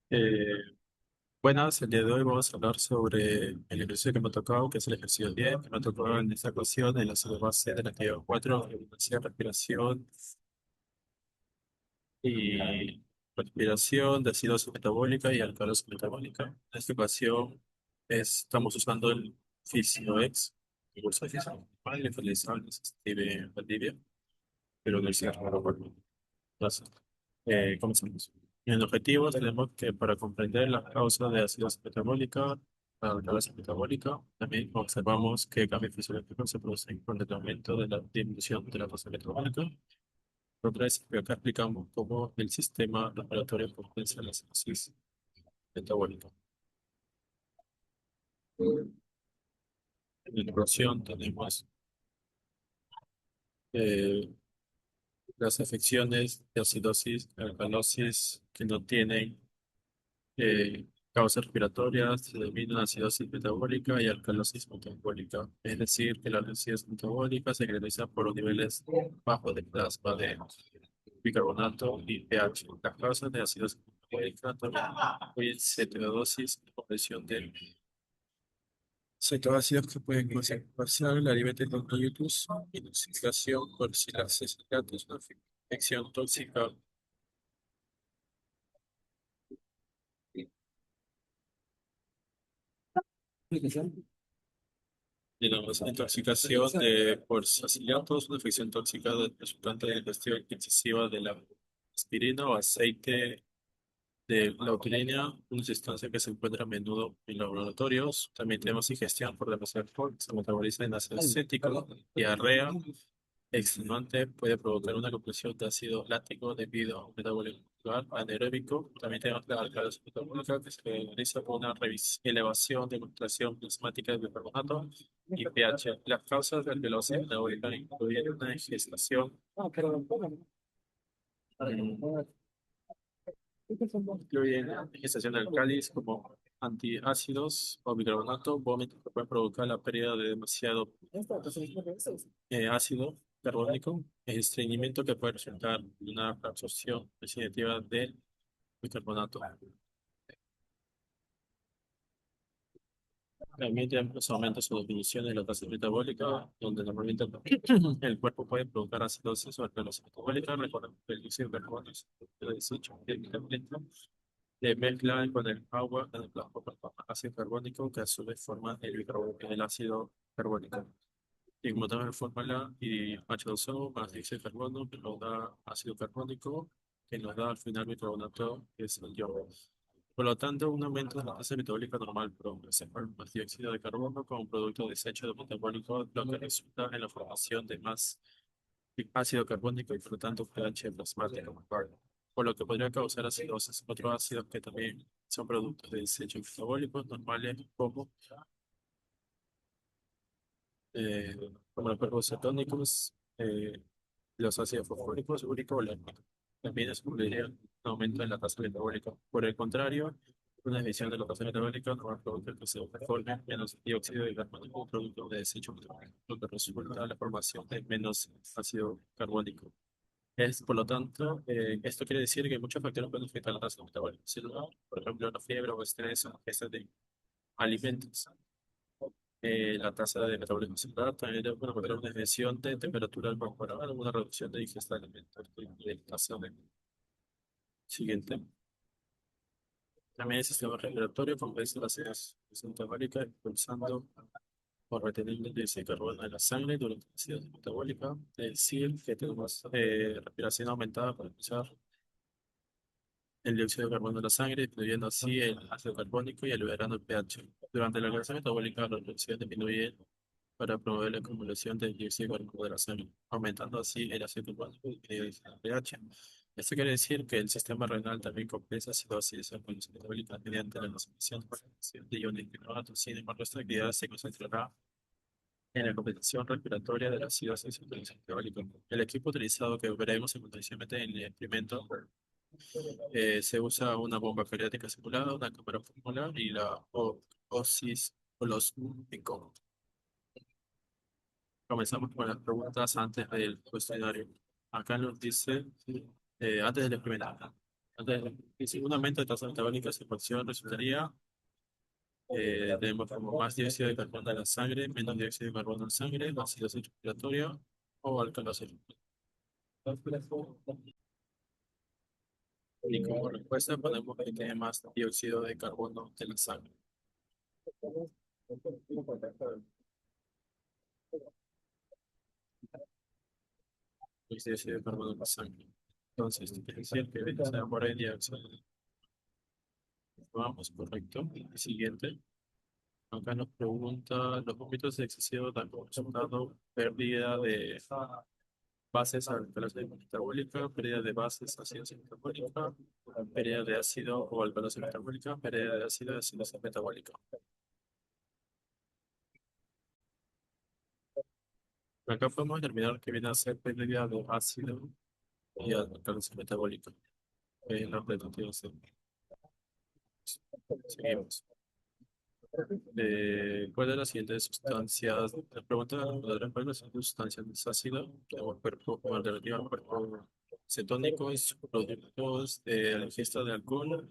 Eh, Buenas, el día de hoy vamos a hablar sobre el ejercicio que me ha tocado, que es el ejercicio 10, que me ha tocado en esta ocasión, en la segunda base de la actividad 4, respiración y respiración de acidosis metabólica y alcalosis metabólica. En esta ocasión estamos usando el FisioX, el curso de Fisio, el utilizable, se escribe en Valdivia, pero en el cierre no lo recuerdo. Entonces, comenzamos. En el objetivo tenemos que para comprender las causas de acidosis metabólica, la alcalosis metabólica, también observamos qué cambios fisiológicos se producen con el aumento de la disminución de la tasa metabólica. Otra vez, acá explicamos cómo el sistema respiratorio compensa la acidosis metabólica. En la introducción tenemos eh, las afecciones de acidosis, alcalosis que no tienen causas respiratorias, se denomina acidosis metabólica y alcalosis metabólica. Es decir, que la acidosis metabólica se caracteriza por los niveles bajos de plasma de bicarbonato y pH. Las causas de acidosis metabólica también incluyen cetoacidosis, compresión de cetoácidos que pueden causar parcial, la diabetes mellitus, intoxicación por silases nitratos, una infección tóxica. Digamos, intoxicación por saciliatos, una infección tóxica resultante de la ingestión excesiva de la aspirina o aceite de lautulina, una sustancia que se encuentra a menudo en laboratorios. También tenemos ingestión por demasiado alcohol, se metaboliza en ácido acético, diarrea extenuante, puede provocar una compresión de ácido láctico debido a un metabolismo anaeróbico. También tenemos la alcalosis metabólica que se caracteriza por una elevación de concentración plasmática de bicarbonato y pH. Las causas de alcalosis metabólica incluyen una ingestación, incluyen ingestación de alcalis como antiácidos o bicarbonato, vómitos que pueden provocar la pérdida de demasiado ácido carbónico, estreñimiento que puede resultar en una absorción oxidativa del bicarbonato. También tenemos aumentos o disminuciones de la tasa metabólica, donde normalmente el cuerpo puede provocar acidosis o alcalosis metabólica. Recordemos que el dióxido de carbono es el desecho químicamente de mezcla con el agua en el plasma forma ácido carbónico que a su vez forma el ácido carbónico. Y como tenemos la fórmula y H2O más dióxido de carbono que nos da ácido carbónico que nos da al final bicarbonato que es el yodo. Por lo tanto, un aumento de la tasa metabólica normal progresa por más dióxido de carbono como producto de desecho de metabólico, lo que resulta en la formación de más ácido carbónico y por lo tanto pH plasmático, por lo que podría causar acidosis. Otros ácidos que también son productos de desecho metabólicos normales eh, como los cuerpos cetónicos, los ácidos fosfóricos, úrico o láctico. También es un aumento en la tasa metabólica. Por el contrario, una emisión de la tasa metabólica no va a provocar que se forme menos dióxido de carbono como producto de desecho metabólico, lo que resulta en la formación de menos ácido carbónico. Por lo tanto, esto quiere decir que muchos factores pueden afectar la tasa metabólica. Si no, por ejemplo, la fiebre o estrés, ingesta de alimentos, la tasa de metabolismo celular también debe encontrar una desviación de temperatura corporal, una reducción de ingesta de alimentos y de tasa de siguiente. También el sistema respiratorio compensa las áreas metabólicas impulsando por retener el dióxido de carbono en la sangre durante la acidosis metabólica. Es decir, que tenemos respiración aumentada para empezar el dióxido de carbono en la sangre, disminuyendo así el ácido carbónico y liberando el pH. Durante la reacción metabólica, la reducción disminuye para promover la acumulación de dióxido de carbono de la sangre, aumentando así el ácido carbónico y el pH. Esto quiere decir que el sistema renal también compensa acidosis metabólica mediante la concentración de iones de carbonato. Sin embargo, esta actividad se concentrará en la compensación respiratoria de la acidosis metabólica. El equipo utilizado que veremos simultáneamente en el experimento se usa una bomba periódica simulada, una cámara pulmonar y la OSIS o los UNICO. Comenzamos con las preguntas antes del cuestionario. Acá nos dice antes del experimento. Si un aumento de tasa metabólica sin acción resultaría, tenemos como más dióxido de carbono en la sangre, menos dióxido de carbono en la sangre, ácido respiratorio o alcalosis. Y como respuesta ponemos que tiene más dióxido de carbono de la sangre. Más dióxido de carbono en la sangre. Entonces, quiere decir que sea por ahí dióxido. Vamos, correcto. Siguiente. Acá nos pregunta, los vómitos excesivos dan como resultado pérdida de bases alcalosa metabólica, pérdida de bases ácidos metabólica, pérdida de ácido o alcalosa metabólica, pérdida de ácido y acidosa metabólica. Acá podemos determinar que viene a ser pérdida de ácido y alcalosa metabólica. La alternativa C. Seguimos. ¿Cuál de las siguientes sustancias? La pregunta ¿cuál de las siguientes sustancias es ácido? Tenemos cuerpo como alternativa al cuerpo cetónicos, productos de la ingesta de alcohol,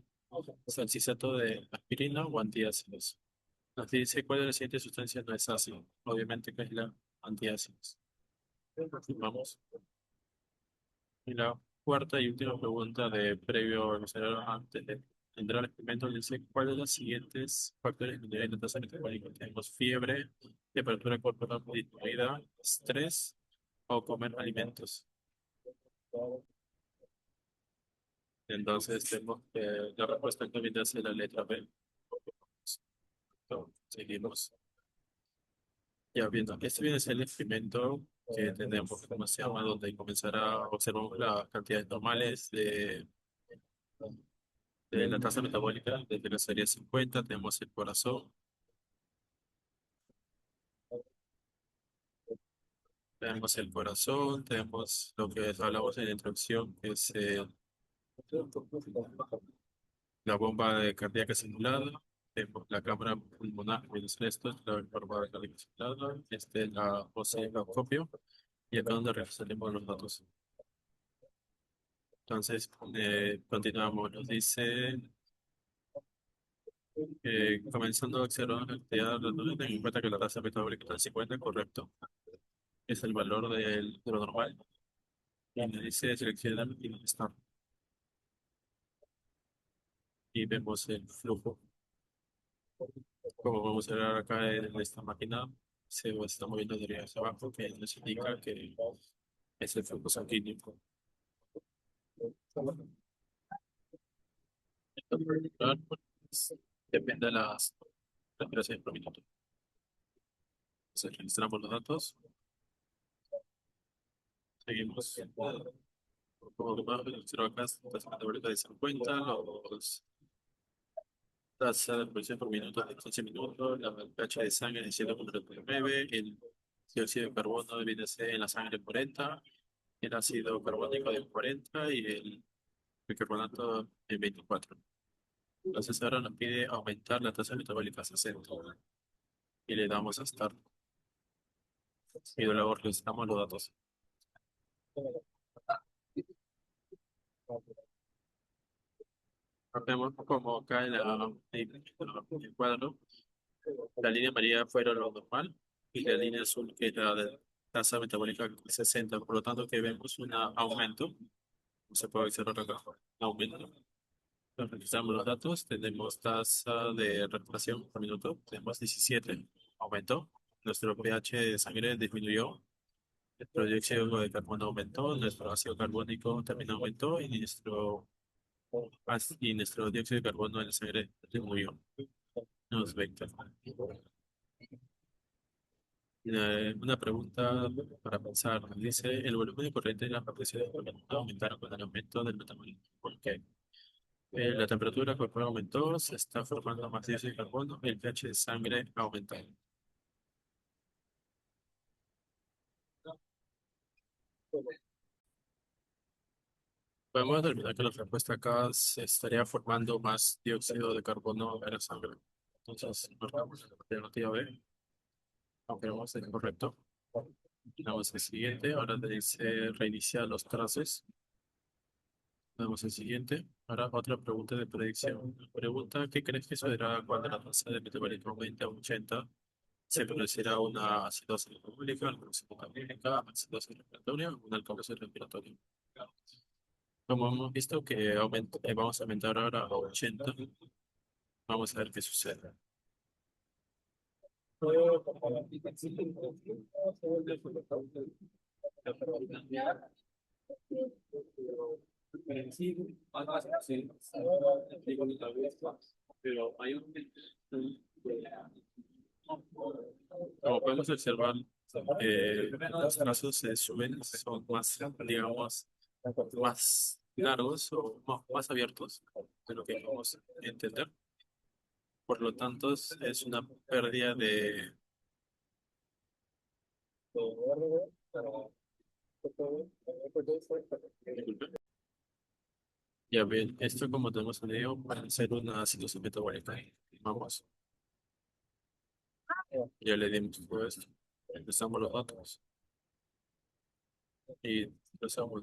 salicilato de aspirina o antiácidos. Nos dice cuál de las siguientes sustancias no es ácido. Obviamente que es la antiácidos. Vamos. Y la cuarta y última pregunta de previo antes de entrar al experimento dice cuál de los siguientes factores de la tasa metabólica. Tenemos fiebre, temperatura corporal disminuida, estrés o comer alimentos. Entonces tenemos que la respuesta que viene a ser la letra B. Seguimos. Ya viendo, este viene a ser el experimento que tenemos, ¿cómo se llama? Donde comenzará a observar las cantidades normales de la tasa metabólica desde la serie 50. Tenemos el corazón, tenemos lo que hablamos en la introducción, que es la bomba de cardíaca simulada, tenemos la cámara pulmonar, menos esto, la bomba cardíaca simulada, la osciloscopio, y acá donde revisaremos los datos. Entonces, continuamos. Nos dice, comenzando a observar la actividad, ten en cuenta que la tasa metabólica está en 50, correcto. Es el valor de lo normal. Y me dice seleccionar y está. Y vemos el flujo. Como vamos a ver acá en esta máquina, se está moviendo de arriba hacia abajo, que nos indica que es el flujo sanguíneo. Esto particular, pues, depende de las respiraciones por minuto. Entonces registramos los datos, seguimos. Como que más registró acá, tasa metabólica de 50, los tasa de reproducción por minuto de 15 minutos, la pH de sangre de 7,9, el dióxido de carbono viene a ser en la sangre 40, el ácido carbónico de 40 y el bicarbonato de 24. Entonces ahora nos pide aumentar la tasa metabólica a 60 y le damos a Start y luego registramos los datos. Vemos como acá en el cuadro, la línea amarilla fueron lo normal y la línea azul que es la de tasa metabólica 60. Por lo tanto, que vemos un aumento. Se puede observar acá, un aumento. Entonces, revisamos los datos. Tenemos tasa de respiración por minuto. Tenemos 17. Aumentó. Nuestro pH de sangre disminuyó. Nuestro dióxido de carbono aumentó. Nuestro ácido carbónico también aumentó. Y nuestro dióxido de carbono en la sangre disminuyó. Nos 20. Una pregunta para pensar. Dice, el volumen de corriente y las presión aumentaron con el aumento del metabolismo. ¿Por qué? La temperatura corporal aumentó, se está formando más dióxido de carbono, el pH de sangre ha aumentado. Podemos determinar que la respuesta acá se estaría formando más dióxido de carbono en la sangre. Entonces, marcamos la alternativa B, aunque no es correcto. Vamos al siguiente, ahora te dice reiniciar los traces. Vamos al siguiente. Ahora otra pregunta de predicción. Pregunta, ¿qué crees que sucederá cuando la tasa de metabólico aumente a 80? ¿Se producirá una acidosis metabólica, una metabólica, acidosis respiratoria o una alcalosis respiratoria? Como hemos visto que vamos a aumentar ahora a 80, vamos a ver qué sucede. Como podemos observar, los trazos se suben, son más, digamos, más largos o más abiertos de lo que podemos entender. Por lo tanto, es una pérdida de... Disculpe. Ya ven, esto como tenemos entendido puede ser una situación metabólica. Vamos, ya le dimos todo esto. Empezamos los datos y empezamos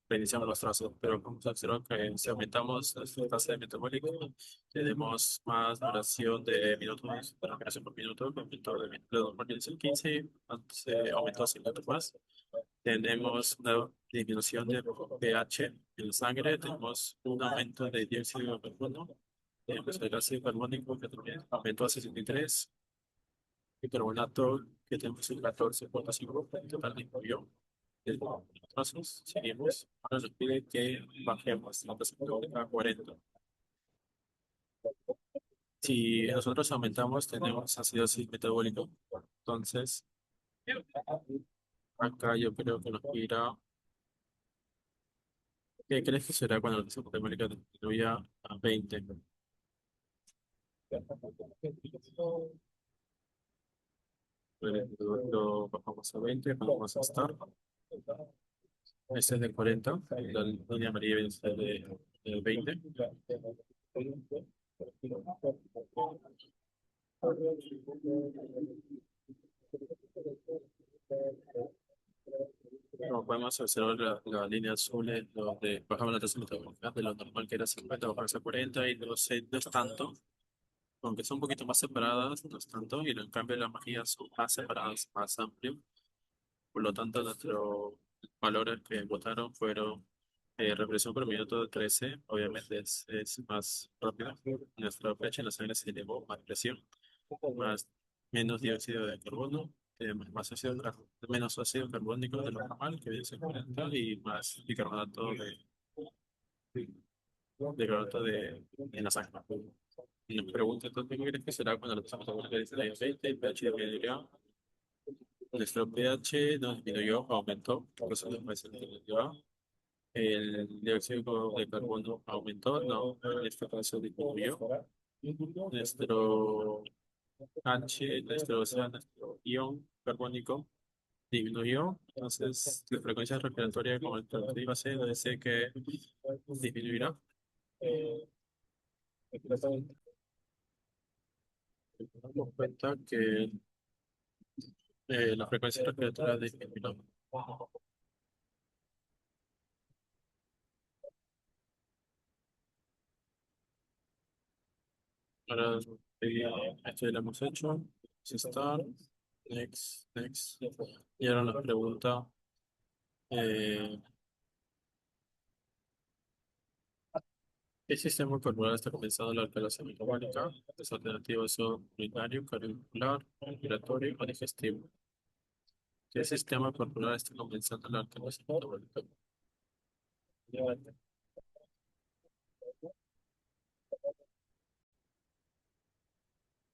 reiniciamos los trazos, pero como se observa que si aumentamos la tasa de metabólico, tenemos más duración de minutos de respiración por minuto, aumentó de normal en 15, antes aumentó a 100 minutos más. Tenemos una disminución de pH en la sangre, tenemos un aumento de dióxido de carbono, tenemos el ácido carbónico que también aumentó a 63, y carbonato que tenemos un 14,5, en total disminuyó. Entonces, seguimos. Ahora nos pide que bajemos la tasa metabólica a 40. Si nosotros aumentamos, tenemos acidosis metabólica. Entonces, acá yo creo que nos irá. ¿Qué crees que será cuando la tasa metabólica disminuya a 20? Lo bajamos a 20, vamos a estar. Este es de 40, la línea amarilla viene a ser de 20. Como podemos observar, la línea azul es donde bajamos la tasa metabólica de lo normal que era 50, bajarse a 40 y no es tanto, aunque son un poquito más separadas, no es tanto, y en cambio las majías son más separadas, más amplio. Por lo tanto, nuestros valores que votaron fueron represión por minuto de 13, obviamente es más rápido. Nuestra flecha en la sangre se elevó, más presión, más, menos dióxido de carbono, más menos ácido carbónico de lo normal, que viene a ser 40, y más bicarbonato en la sangre. Y nos pregunta entonces, ¿qué crees que será cuando lo pasamos a poner el 20 y pH disminuyó? Nuestro pH no disminuyó, aumentó, por eso nos parece que disminuyó. El dióxido de carbono aumentó, no, en este caso disminuyó. Nuestro nuestro ion carbónico disminuyó. Entonces, la frecuencia respiratoria como alternativa C nos dice que disminuirá. Nos damos cuenta que la frecuencia respiratoria disminuyó. Ahora, esto ya lo hemos hecho. Start, next, next. Y ahora nos pregunta, eh, ¿qué sistema corporal está comenzando la alcalosis metabólica? Las alternativas son urinario, cardiovascular, respiratorio o digestivo. ¿Qué sistema corporal está comenzando la alcalosis metabólica?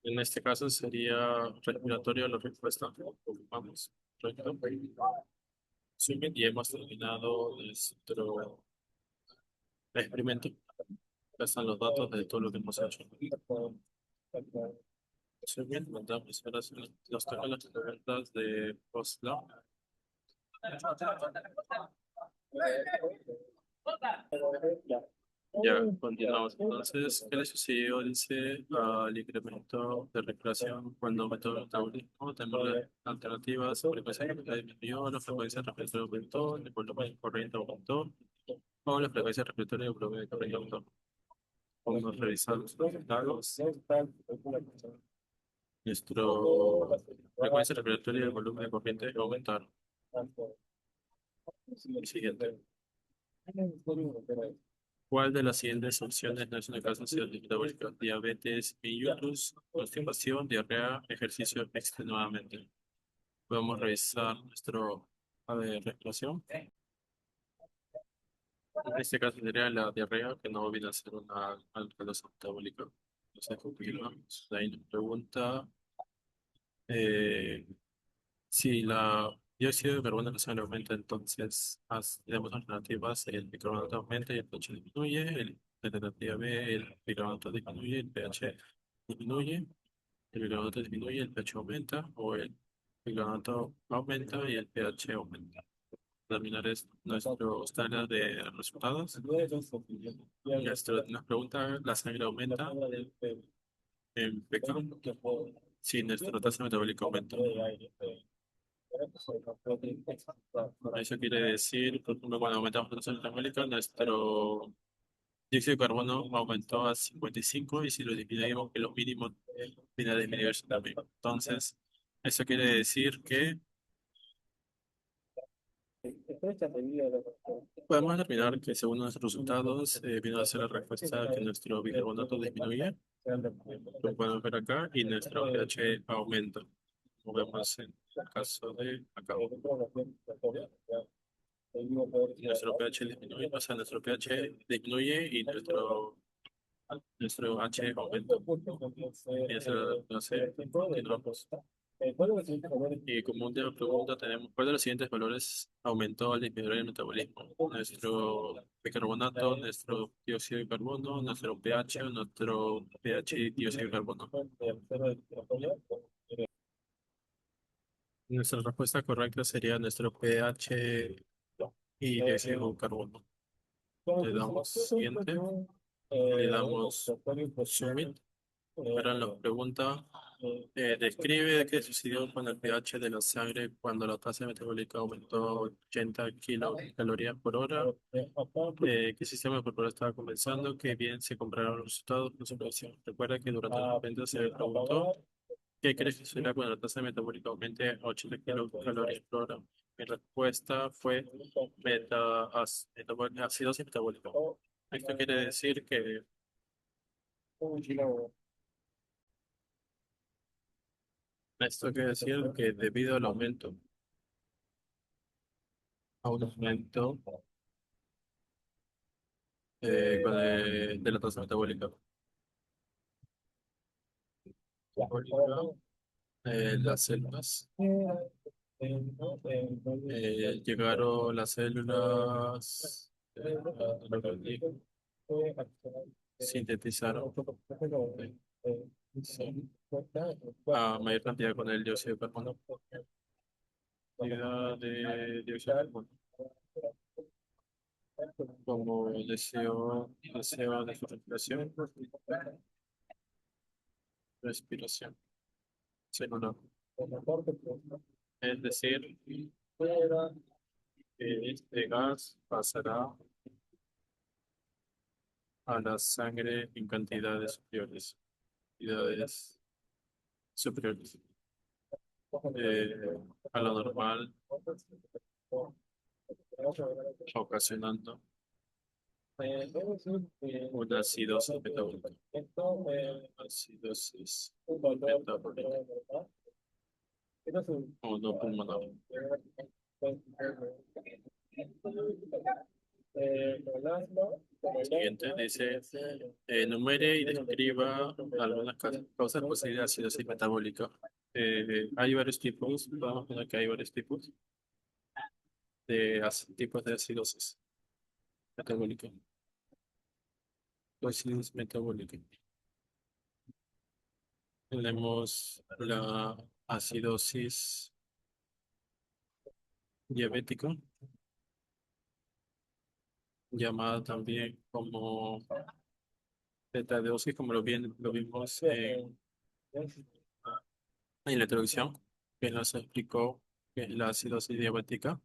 En este caso sería respiratorio la respuesta. Vamos, recto. Muy y hemos terminado nuestro experimento. Acá están los datos de todo lo que hemos hecho. Muy bien, mandamos ahora sí nos tocan las preguntas de post-lab. Ya, continuamos. Entonces, ¿qué le sucedió? Dice al incremento de recreación cuando aumentó el metabolismo. Tenemos las alternativas. Frecuencia cardíaca disminuyó, la frecuencia respiratoria aumentó, el volumen corriente aumentó. o la frecuencia respiratoria del volumen de corriente. Vamos a revisar los resultados. Nuestro frecuencia respiratoria y el volumen de corriente aumentaron. Siguiente. ¿Cuál de las siguientes opciones no es una causa de metabólica? Diabetes mellitus, constipación, diarrea, ejercicio extenuadamente. Podemos revisar nuestro respiración. En este caso sería la diarrea, que no viene a ser una alcalosis metabólica. Entonces, continuamos. De ahí nos pregunta si la dióxido de carbono en la sangre aumenta, entonces tenemos alternativas: el bicarbonato aumenta y el pH disminuye. La alternativa B, el bicarbonato disminuye, el pH disminuye. El bicarbonato disminuye, el pH aumenta. O el bicarbonato aumenta y el pH aumenta. Terminar es nuestro estándar de resultados. Nos pregunta: ¿la sangre aumenta en PK? Sí, nuestra tasa metabólica aumenta. Eso quiere decir, por ejemplo, cuando aumentamos la tasa metabólica, nuestro dióxido de carbono aumentó a 55, y si lo disminuimos, que lo mínimo viene a disminuirse también. Entonces, eso quiere decir que podemos determinar que según nuestros resultados viene a ser la respuesta que nuestro bicarbonato disminuye, lo podemos ver acá, y nuestro pH aumenta, como vemos en el caso de acá. Nuestro pH disminuye, o sea, nuestro pH disminuye y nuestro H aumenta. Y esa no sé, continuamos. Y como última pregunta tenemos: ¿cuál de los siguientes valores aumentó al disminuir el metabolismo? Nuestro bicarbonato, nuestro dióxido de carbono, nuestro pH o nuestro pH y dióxido de carbono. Nuestra respuesta correcta sería nuestro pH y dióxido de carbono. Le damos siguiente, le damos submit. Ahora nos pregunta: describe qué sucedió con el pH de la sangre cuando la tasa metabólica aumentó a 80 kilocalorías por hora. ¿Qué sistema corporal estaba comenzando? ¿Qué bien se compararon los resultados con su operación? Recuerda que durante la pregunta se le preguntó: ¿qué crees que sucederá cuando la tasa metabólica aumente a 80 kilocalorías por hora? Mi respuesta fue acidosis metabólica. Esto quiere decir que debido al aumento a un aumento de la tasa metabólica. Las células. Llegaron las células, lo que digo, sintetizaron sí, a mayor cantidad con el dióxido de carbono. Cantidad de dióxido de carbono. Como deseo de su respiración celular. Es decir, que este gas pasará a la sangre en cantidades superiores. Cantidades superiores a lo normal, ocasionando una acidosis metabólica. Acidosis metabólica o no pulmonar. Siguiente dice: enumere y describa algunas causas posibles de acidosis metabólica. Hay varios tipos, podemos poner que hay varios tipos tipos de acidosis metabólica. Acidosis metabólica. Tenemos la acidosis diabética, llamada también como betadosis, como lo vimos en la introducción, que nos explicó que es la acidosis diabética.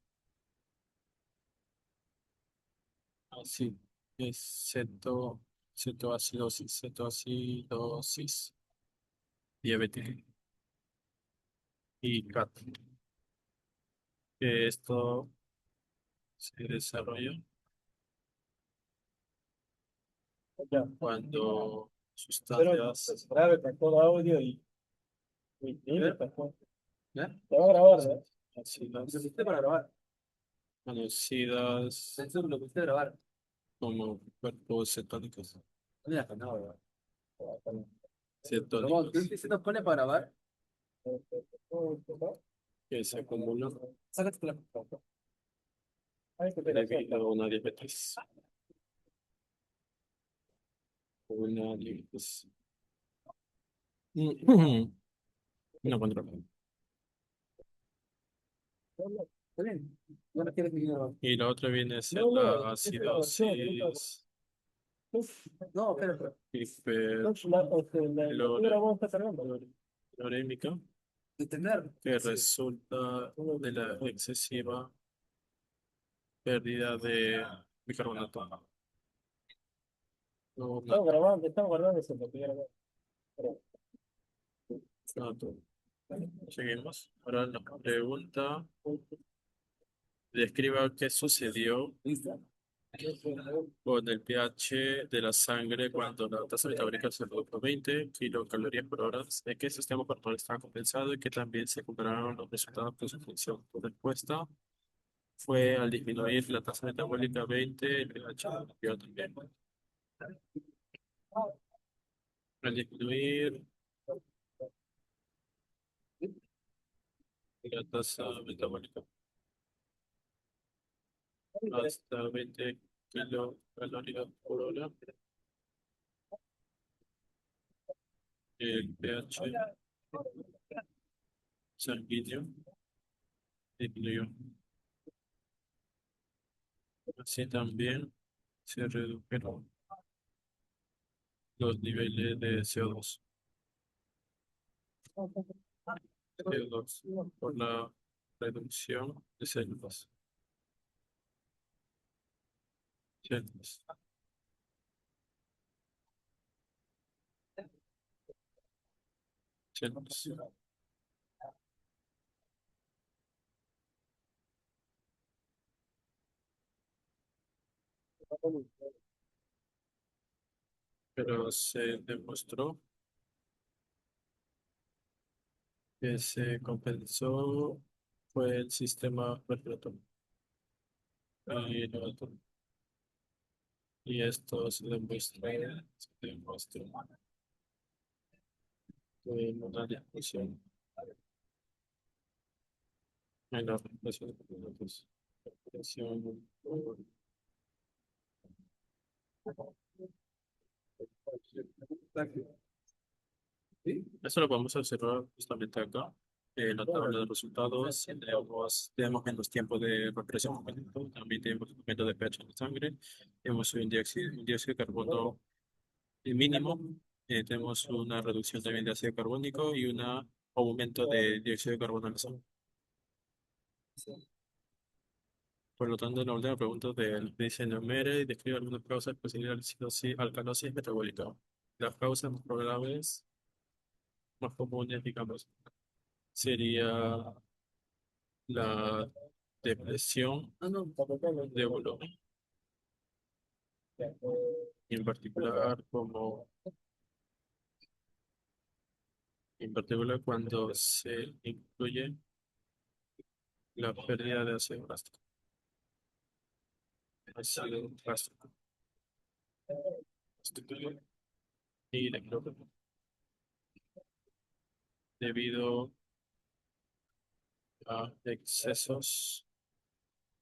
Así es cetoacidosis diabética y CAT. Que esto se desarrolla Ya. cuando Pero sustancias. grave con todo audio y ¿Eh? pues, ¿Eh? te va a grabar, ¿no? Ácidas, Lo pusiste para grabar. conocidas Eso lo pusiste a grabar. como cuerpos cetónicos. Mira, no, ¿verdad? ¿Cómo? Cetónicos ¿Qué se nos pone para grabar? que se acumulan Sácate la Ay, qué pena, debido a una diabetes no controlada. Está bien. No la quieres seguir grabando. Y la otra viene a ser No, no, la es grabación, acidosis no, espera. No, la estoy grabando, está cargando. hiperlorémica Detener. que Sí. resulta de la excesiva pérdida de bicarbonato. No, no, Estamos grabando eso, lo que ya grabé. no, seguimos. Ahora la pregunta describa qué sucedió ¿Listo? con el pH de la sangre cuando la tasa metabólica se redujo 20 kilocalorías por hora, de qué sistema corporal estaba compensado y que también se compararon los resultados de su función. Tu respuesta fue al disminuir la tasa metabólica 20, el pH cambió también. Al disminuir la tasa metabólica hasta 20 kilocalorías por hora, el pH sanguíneo disminuyó. Así también se redujeron los niveles de CO2. CO2 por la reducción de células, células. Pero se demostró que se compensó fue el sistema respiratorio y y esto se demuestra en una discusión en la reemplazo de componentes. Respiración, eso lo podemos observar justamente acá. En la tabla de resultados tenemos menos tiempo de respiración completo, también tenemos aumento de pH en la sangre, tenemos un dióxido de carbono mínimo, tenemos una reducción también de ácido carbónico y un aumento de dióxido de carbono en la sangre. Por lo tanto, la última pregunta dice enumere y describe algunas causas posibles de alcalosis metabólica. Las causas más probables, más comunes, digamos, sería la depresión de volumen, en particular en particular cuando se incluye la pérdida de ácido gástrico y de cloro, debido a excesos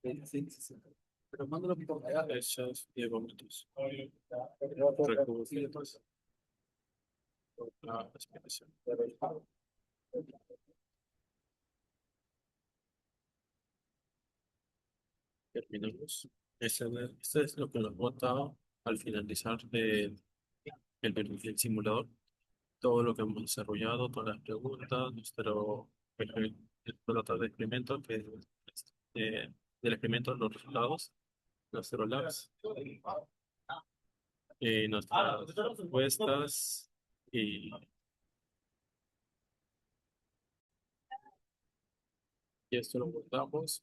Pero mándalo por allá. hechos y vómitos recubiertos por la respiración. Terminamos. Eso es lo que nos bota al finalizar el simulador. Todo lo que hemos desarrollado, todas las preguntas, el pelota de experimento, del experimento, los resultados. nuestro labs y nuestras respuestas y esto lo guardamos.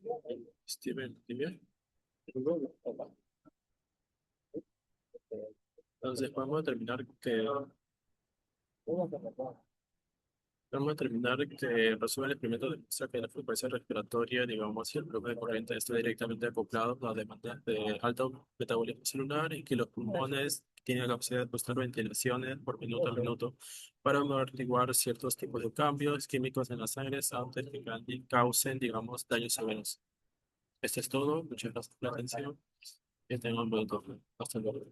Steven, dime. Entonces vamos a terminar que resumen el experimento demuestra que la frecuencia respiratoria, digamos, y el flujo de corriente está directamente acoplado a demandas de alto metabolismo celular y que los pulmones tienen la capacidad de buscar ventilaciones por minuto a minuto para amortiguar ciertos tipos de cambios químicos en la sangre antes que causen, digamos, daños severos. Esto es todo. Muchas gracias por la atención. Que tengan un buen día. Hasta luego.